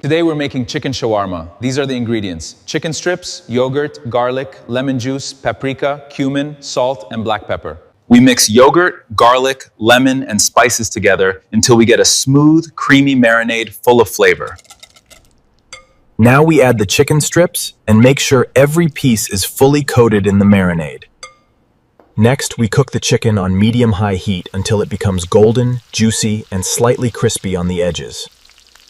Today we're making chicken shawarma. These are the ingredients: chicken strips, yogurt, garlic, lemon juice, paprika, cumin, salt, and black pepper. We mix yogurt, garlic, lemon, and spices together until we get a smooth, creamy marinade full of flavor. Now we add the chicken strips and make sure every piece is fully coated in the marinade. Next, we cook the chicken on medium-high heat until it becomes golden, juicy, and slightly crispy on the edges.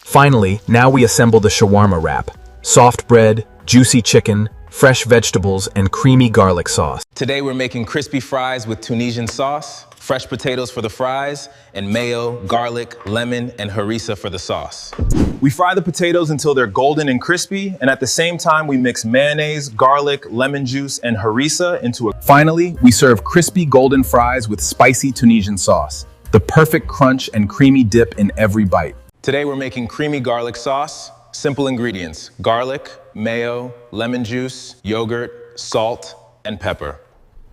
Finally, now we assemble the shawarma wrap: soft bread, juicy chicken, fresh vegetables, and creamy garlic sauce. Today we're making crispy fries with Tunisian sauce, fresh potatoes for the fries, and mayo, garlic, lemon, and harissa for the sauce. We fry the potatoes until they're golden and crispy, and at the same time we mix mayonnaise, garlic, lemon juice, and harissa into a... Finally, we serve crispy golden fries with spicy Tunisian sauce, the perfect crunch and creamy dip in every bite. Today we're making creamy garlic sauce. Simple ingredients: garlic, mayo, lemon juice, yogurt, salt, and pepper.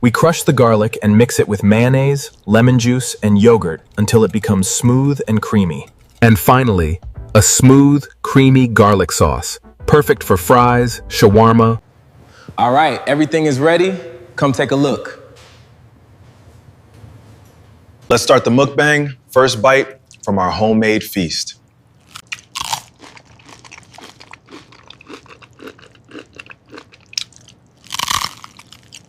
We crush the garlic and mix it with mayonnaise, lemon juice, and yogurt until it becomes smooth and creamy. And finally, a smooth, creamy garlic sauce, perfect for fries, shawarma. All right, everything is ready. Come take a look. Let's start the mukbang. First bite from our homemade feast.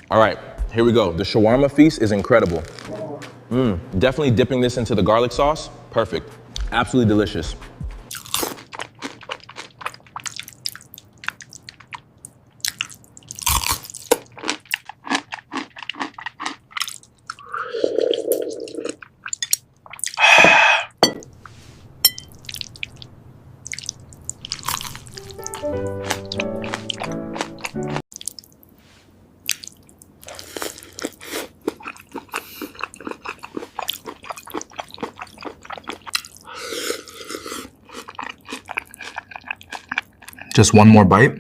All right, here we go. The shawarma feast is incredible. Definitely dipping this into the garlic sauce. Perfect. Absolutely delicious. Just one more bite.